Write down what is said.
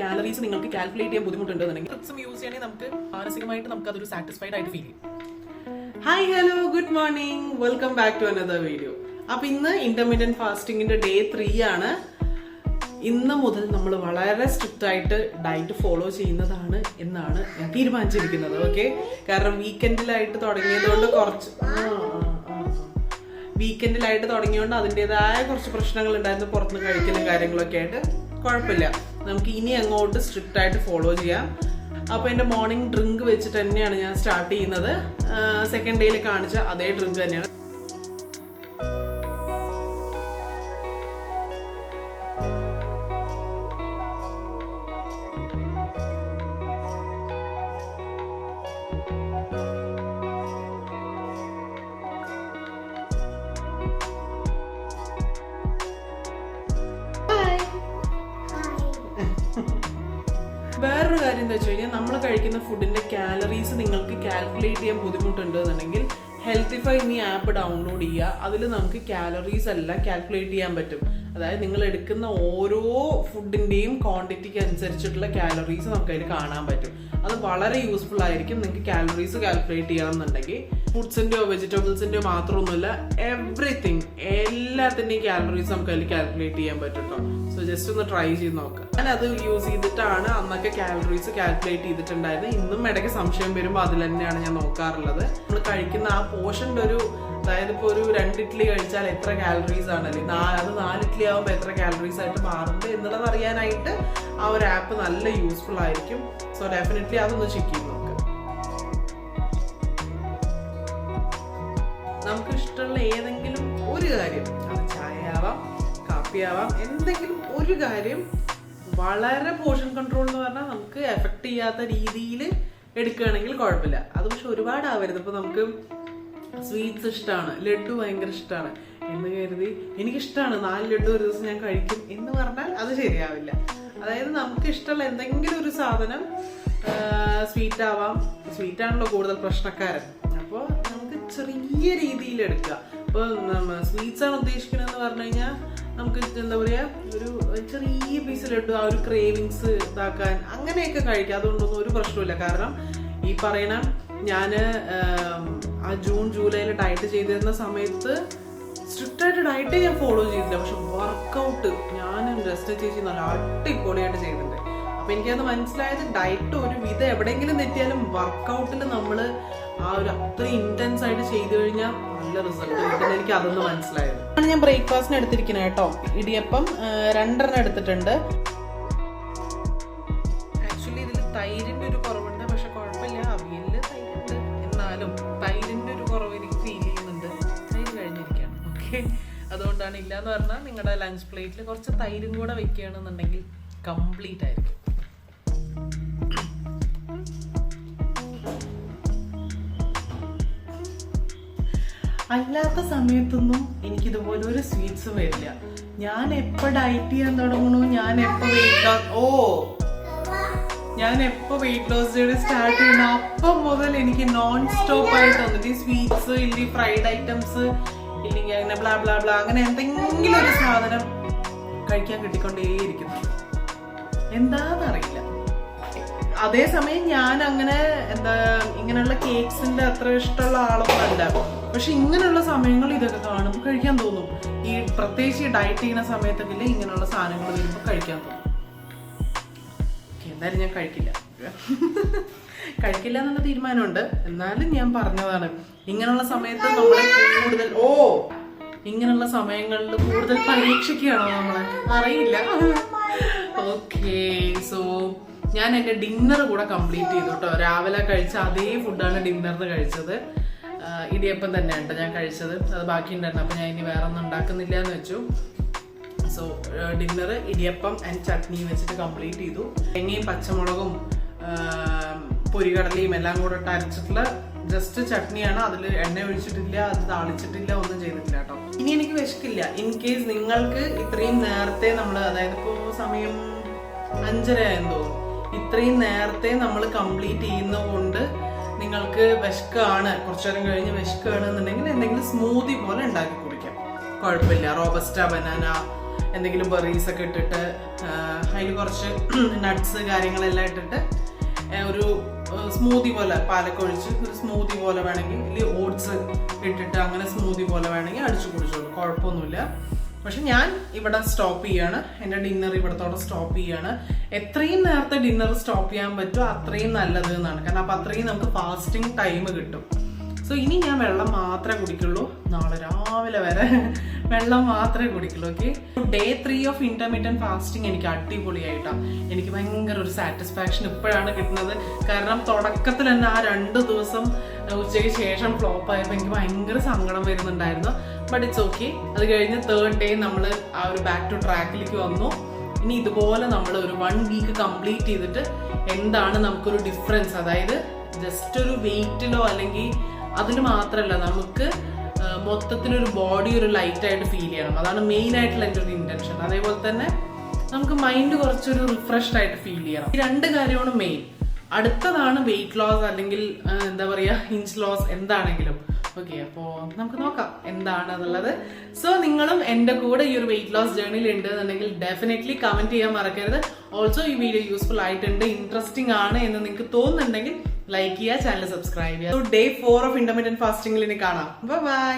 Calories നിങ്ങൾക്ക് calculate ചെയ്യാൻ ബുദ്ധിമുട്ടുണ്ടെന്നുണ്ടെങ്കിൽ ട്രിപ്സും use ചെയ്യണമെങ്കിൽ നമുക്ക് മാനസികമായിട്ട് നമുക്ക് അതൊരു സാറ്റിസ്ഫൈഡ് ആയിട്ട് ഫീൽ ചെയ്യും. Hi hello good morning, welcome back to another video. അപ്പൊ ഇന്ന് ഇന്റർമീഡിയറ്റ് ഫാസ്റ്റിംഗിന്റെ ഡേ 3 ആണ്. ഇന്ന് മുതൽ നമ്മൾ വളരെ സ്ട്രിക്റ്റ് ആയിട്ട് ഡയറ്റ് ഫോളോ ചെയ്യുന്നതാണ് എന്നാണ് ഞാൻ തീരുമാനിച്ചിരിക്കുന്നത്. ഓക്കെ, കാരണം വീക്കെൻഡിലായിട്ട് തുടങ്ങിയതുകൊണ്ട് അതിൻ്റെതായ കുറച്ച് പ്രശ്നങ്ങൾ ഉണ്ടായിരുന്നു. പുറത്തുനിന്ന് കഴിക്കലും കാര്യങ്ങളൊക്കെ ആയിട്ട് കുഴപ്പമില്ല, നമുക്ക് ഇനി അങ്ങോട്ട് സ്ട്രിക്റ്റ് ആയിട്ട് ഫോളോ ചെയ്യാം. അപ്പോൾ എൻ്റെ മോർണിംഗ് ഡ്രിങ്ക് വെച്ചിട്ട് തന്നെയാണ് ഞാൻ സ്റ്റാർട്ട് ചെയ്യുന്നത്. സെക്കൻഡ് ഡേയിൽ കാണിച്ച അതേ ഡ്രിങ്ക് തന്നെയാണ്. വേറൊരു കാര്യം എന്താ വെച്ച് കഴിഞ്ഞാൽ, നമ്മൾ കഴിക്കുന്ന ഫുഡിന്റെ കാലറീസ് നിങ്ങൾക്ക് കാൽക്കുലേറ്റ് ചെയ്യാൻ ബുദ്ധിമുട്ടുണ്ടെന്നുണ്ടെങ്കിൽ ഹെൽത്തിഫൈ എന്നീ ആപ്പ് ഡൗൺലോഡ് ചെയ്യുക. അതിൽ നമുക്ക് കാലറീസ് എല്ലാം കാൽക്കുലേറ്റ് ചെയ്യാൻ പറ്റും. അതായത് നിങ്ങൾ എടുക്കുന്ന ഓരോ ഫുഡിന്റെയും ക്വാണ്ടിറ്റിക്ക് അനുസരിച്ചിട്ടുള്ള കാലറീസ് നമുക്ക് അതിൽ കാണാൻ പറ്റും. അത് വളരെ യൂസ്ഫുൾ ആയിരിക്കും നിങ്ങൾക്ക് കാലറീസ് കാൽക്കുലേറ്റ് ചെയ്യണമെന്നുണ്ടെങ്കിൽ. ഫുഡ്സിന്റെയോ വെജിറ്റബിൾസിന്റെയോ മാത്രമൊന്നുമല്ല, എവറിത്തിങ് എല്ലാത്തിന്റെയും കാലറീസ് നമുക്ക് അതിൽ കാൽക്കുലേറ്റ് ചെയ്യാൻ പറ്റും കേട്ടോ. സോ ജസ്റ്റ് ഒന്ന് ട്രൈ ചെയ്ത് നോക്കുക. ഞാൻ അത് യൂസ് ചെയ്തിട്ടാണ് അന്നൊക്കെ കാലറീസ് കാൽക്കുലേറ്റ് ചെയ്തിട്ടുണ്ടായത്. ഇന്നും ഇടയ്ക്ക് സംശയം വരുമ്പോൾ അതിൽ തന്നെയാണ് ഞാൻ നോക്കാറുള്ളത്. നമ്മൾ കഴിക്കുന്ന ആ പോർഷൻ്റെ ഒരു, അതായത് ഇപ്പോൾ ഒരു 2 ഇഡ്ഡലി കഴിച്ചാൽ എത്ര കാലറീസ് ആണല്ലേ, അത് 4 ഇഡ്ഡലി ആകുമ്പോൾ എത്ര കാലറീസ് ആയിട്ട് മാറുന്നത് എന്നുള്ളത് അറിയാനായിട്ട് ആ ഒരു ആപ്പ് നല്ല യൂസ്ഫുൾ ആയിരിക്കും. സോ ഡെഫിനറ്റ്ലി അതൊന്ന് ചെക്ക് ചെയ്ത് നോക്കുക. നമുക്ക് ഇഷ്ടമുള്ള ഏതെങ്കിലും ഒരു കാര്യം, അത് ചായ ആവാം, കാപ്പി ആവാം, എന്തെങ്കിലും ഒരു കാര്യം വളരെ പോർഷൻ കൺട്രോൾ എന്ന് പറഞ്ഞാൽ നമുക്ക് എഫക്ട് ചെയ്യാത്ത രീതിയിൽ എടുക്കുകയാണെങ്കിൽ കുഴപ്പമില്ല. അത് പക്ഷെ ഒരുപാടാവരുത്. ഇപ്പൊ നമുക്ക് സ്വീറ്റ്സ് ഇഷ്ടമാണ്, ലഡു ഭയങ്കര ഇഷ്ടമാണ് എന്ന് കരുതി എനിക്കിഷ്ടമാണ് 4 ലഡു ഒരു ദിവസം ഞാൻ കഴിക്കും എന്ന് പറഞ്ഞാൽ അത് ശരിയാവില്ല. അതായത് നമുക്ക് ഇഷ്ടമുള്ള എന്തെങ്കിലും ഒരു സാധനം, സ്വീറ്റ് ആവാം, സ്വീറ്റ് ആണല്ലോ കൂടുതൽ പ്രശ്നക്കാരൻ. അപ്പോൾ നമുക്ക് ചെറിയ രീതിയിൽ എടുക്കുക. ഇപ്പോൾ സ്വീറ്റ്സ് ആണ് ഉദ്ദേശിക്കുന്നതെന്ന് പറഞ്ഞു കഴിഞ്ഞാൽ നമുക്ക് എന്താ പറയുക, ഒരു ചെറിയ പീസ് ലഡു ആ ഒരു ക്രേവിങ്സ് ഇതാക്കാൻ അങ്ങനെയൊക്കെ കഴിക്കാം. അതുകൊണ്ടൊന്നും ഒരു പ്രശ്നമില്ല. കാരണം ഈ പറയണ ഞാൻ ആ ജൂൺ ജൂലൈയിൽ ഡയറ്റ് ചെയ്തിരുന്ന സമയത്ത് സ്ട്രിക്റ്റ് ആയിട്ട് ഡയറ്റ് ഞാൻ ഫോളോ ചെയ്തില്ല. പക്ഷെ വർക്കൗട്ട് ഞാനും ജസ്റ്റ് ചേച്ചി നല്ല അടിപൊളിയായിട്ട് ചെയ്തിട്ടുണ്ട്. അപ്പൊ എനിക്കത് മനസ്സിലായത്, ഡയറ്റ് ഒരു വിധം എവിടെയെങ്കിലും തെറ്റിയാലും വർക്കൗട്ടിൽ നമ്മൾ ആ ഒരു അത്ര ഇന്റൻസ് ആയിട്ട് ചെയ്തു കഴിഞ്ഞാൽ നല്ല റിസൾട്ട് കിട്ടും. എനിക്ക് അതൊന്ന് മനസ്സിലായത്. ഞാൻ ബ്രേക്ക്ഫാസ്റ്റിന് എടുത്തിരിക്കുന്നത് കേട്ടോ. ഇടിയപ്പം 2 എടുത്തിട്ടുണ്ട്. ആക്ച്വലി ഇതിൽ തൈരിന്റെ ഒരു കുറവുണ്ട്, പക്ഷെ കുഴപ്പമില്ല, അവിയലില് തൈരുണ്ട്. എന്നാലും തൈരിന്റെ ഒരു കുറവ് എനിക്ക് ഫീൽ ചെയ്യുന്നുണ്ട്. തൈര് കഴിഞ്ഞിരിക്കുകയാണ്. ഓക്കെ, അതുകൊണ്ടാണ്. ഇല്ലാന്ന് പറഞ്ഞാൽ നിങ്ങളുടെ ലഞ്ച് പ്ലേറ്റിൽ കുറച്ച് തൈരും കൂടെ വെക്കുകയാണെന്നുണ്ടെങ്കിൽ കംപ്ലീറ്റ് ആയിരിക്കും. അല്ലാത്ത സമയത്തൊന്നും എനിക്കിതുപോലെ ഒരു സ്വീറ്റ്സ് വരില്ല. ഞാൻ എപ്പോൾ ഡയറ്റ് ചെയ്യാൻ തുടങ്ങണോ, ഞാൻ എപ്പോൾ വെയിറ്റ് ലോസ് ജേർണി സ്റ്റാർട്ട് ചെയ്യണം, അപ്പം മുതൽ എനിക്ക് നോൺ സ്റ്റോപ്പ് ആയിട്ട് വന്നിട്ട് ഈ സ്വീറ്റ്സ് ഇല്ലെങ്കിൽ ഫ്രൈഡ് ഐറ്റംസ് ഇല്ലെങ്കിൽ അങ്ങനെ ബ്ലാ ബ്ലാ ബ്ലാ അങ്ങനെ എന്തെങ്കിലും ഒരു സാധനം കഴിക്കാൻ കിട്ടിക്കൊണ്ടേയിരിക്കുന്നു. എന്താണെന്നറിയില്ല. അതേസമയം ഞാൻ അങ്ങനെ ഇങ്ങനെയുള്ള കേക്സിന്റെ അത്ര ഇഷ്ടമുള്ള ആളൊന്നും അല്ല. പക്ഷെ ഇങ്ങനെയുള്ള സമയങ്ങൾ ഇതൊക്കെ കാണുമ്പോൾ കഴിക്കാൻ തോന്നും. ഈ പ്രത്യേകിച്ച് ഈ ഡയറ്റ് ചെയ്യുന്ന സമയത്തൊക്കെ ഇങ്ങനെയുള്ള സാധനങ്ങൾ വരുമ്പോൾ കഴിക്കാൻ തോന്നും. എന്തായാലും ഞാൻ കഴിക്കില്ല എന്നുള്ള തീരുമാനമുണ്ട്. എന്നാലും ഞാൻ പറഞ്ഞതാണ്, ഇങ്ങനെയുള്ള സമയത്ത് നമ്മളെ ഇങ്ങനെയുള്ള സമയങ്ങളിൽ കൂടുതൽ പരീക്ഷിക്കുകയാണോ നമ്മളെ, അറിയില്ല. ഓക്കെ, സോ ഞാൻ എൻ്റെ ഡിന്നർ കൂടെ കംപ്ലീറ്റ് ചെയ്തു കേട്ടോ. രാവിലെ കഴിച്ച അതേ ഫുഡാണ് ഡിന്നറിന് കഴിച്ചത്. ഇടിയപ്പം തന്നെയാണ് ഞാൻ കഴിച്ചത്. അത് ബാക്കി ഉണ്ടായിരുന്നു. അപ്പം ഞാൻ ഇനി വേറെ ഒന്നും ഉണ്ടാക്കുന്നില്ല എന്ന് വെച്ചു. So dinner idiyappam and chutney വെച്ചിട്ട് കംപ്ലീറ്റ് ചെയ്തു. തേങ്ങയും പച്ചമുളകും പൊരികടലയും എല്ലാം കൂടെ ഇട്ട് അരച്ചിട്ടുള്ള ജസ്റ്റ് ചട്നിയാണ്. അതിൽ എണ്ണ ഒഴിച്ചിട്ടില്ല, അത് താളിച്ചിട്ടില്ല, ഒന്നും ചെയ്തിട്ടില്ല കേട്ടോ. ഇനി എനിക്ക് വിശക്കില്ല. ഇൻ കേസ് നിങ്ങൾക്ക് ഇത്രയും നേരത്തെ നമ്മൾ, അതായത് ഇപ്പോൾ സമയം 5:30 ആയെന്ന് തോന്നുന്നു, ഇത്രയും നേരത്തെ നമ്മൾ കംപ്ലീറ്റ് ചെയ്യുന്നതുകൊണ്ട് നിങ്ങൾക്ക് വിശക്കാണ്, കുറച്ചു നേരം കഴിഞ്ഞ് വിശക്കുകയാണെന്നുണ്ടെങ്കിൽ എന്തെങ്കിലും സ്മൂതി പോലെ ഉണ്ടാക്കി കുടിക്കാം, കുഴപ്പമില്ല. റോബസ്റ്റ, ബനാന, എന്തെങ്കിലും ബെറീസ് ഒക്കെ ഇട്ടിട്ട് അതിൽ കുറച്ച് നട്ട്സ് കാര്യങ്ങളെല്ലാം ഇട്ടിട്ട് ഒരു സ്മൂതി പോലെ പാലൊക്കെ ഒഴിച്ച് ഒരു സ്മൂതി പോലെ വേണമെങ്കിൽ അല്ലെങ്കിൽ ഓട്സ് ഇട്ടിട്ട് അങ്ങനെ സ്മൂതി പോലെ വേണമെങ്കിൽ അടിച്ചു കുടിച്ചോളൂ, കുഴപ്പമൊന്നുമില്ല. പക്ഷെ ഞാൻ ഇവിടെ സ്റ്റോപ്പ് ചെയ്യാണ്, എൻ്റെ ഡിന്നർ ഇവിടത്തോടെ സ്റ്റോപ്പ് ചെയ്യാണ്. എത്രയും നേരത്തെ ഡിന്നർ സ്റ്റോപ്പ് ചെയ്യാൻ പറ്റുമോ അത്രയും നല്ലത് എന്നാണ്. കാരണം അപ്പം അത്രയും നമുക്ക് ഫാസ്റ്റിംഗ് ടൈം കിട്ടും. സോ ഇനി ഞാൻ വെള്ളം മാത്രമേ കുടിക്കുള്ളൂ, നാളെ രാവിലെ വരെ വെള്ളം മാത്രമേ കുടിക്കുള്ളൂ. Okay, day 3 of intermediate fasting എനിക്ക് അടിപൊളിയായിട്ടാണ്. എനിക്ക് ഭയങ്കര ഒരു സാറ്റിസ്ഫാക്ഷൻ ഇപ്പോഴാണ് കിട്ടുന്നത്. കാരണം തുടക്കത്തിൽ തന്നെ ആ 2 ദിവസം ഉച്ചയ്ക്ക് ശേഷം ഫ്ലോപ്പ് ആയപ്പോൾ എനിക്ക് ഭയങ്കര സങ്കടം വരുന്നുണ്ടായിരുന്നു. But it's okay. അത് കഴിഞ്ഞ് 3rd ഡേ നമ്മൾ ആ ഒരു ബാക്ക് ടു ട്രാക്കിലേക്ക് വന്നു. ഇനി ഇതുപോലെ നമ്മൾ ഒരു 1 വീക്ക് കംപ്ലീറ്റ് ചെയ്തിട്ട് എന്താണ് നമുക്കൊരു ഡിഫറൻസ്, അതായത് ജസ്റ്റ് ഒരു വെയിറ്റിലോ അല്ലെങ്കിൽ അതിന് മാത്രമല്ല, നമുക്ക് മൊത്തത്തിലൊരു ബോഡി ഒരു ലൈറ്റായിട്ട് ഫീൽ ചെയ്യണം. അതാണ് മെയിൻ ആയിട്ടുള്ള എൻ്റെ ഒരു ഇന്റൻഷൻ. അതേപോലെ തന്നെ നമുക്ക് മൈൻഡ് കുറച്ചൊരു റിഫ്രഷ്ഡ് ആയിട്ട് ഫീൽ ചെയ്യണം. ഈ 2 കാര്യമാണ് മെയിൻ. അടുത്തതാണ് വെയിറ്റ് ലോസ് അല്ലെങ്കിൽ എന്താ പറയുക ഇഞ്ച് ലോസ് എന്താണെങ്കിലും. ഓക്കെ, അപ്പോൾ നമുക്ക് നോക്കാം എന്താണ് എന്നുള്ളത്. സോ നിങ്ങളും എൻ്റെ കൂടെ ഈ ഒരു വെയിറ്റ് ലോസ് ജേർണിയിൽ ഉണ്ട് എന്നുണ്ടെങ്കിൽ ഡെഫിനറ്റ്ലി കമന്റ് ചെയ്യാൻ മറക്കരുത്. ഓൾസോ ഈ വീഡിയോ യൂസ്ഫുൾ ആയിട്ടുണ്ട്, ഇൻട്രസ്റ്റിംഗ് ആണ് എന്ന് നിങ്ങൾക്ക് തോന്നുന്നുണ്ടെങ്കിൽ ലൈക്ക് ചെയ്യുക, ചാനൽ സബ്സ്ക്രൈബ് ചെയ്യുക. സോ ഡേ 4 ഓഫ് ഇന്റർമീഡിയറ്റ് ഫാസ്റ്റിംഗിൽ ഇനി കാണാം. ബൈ.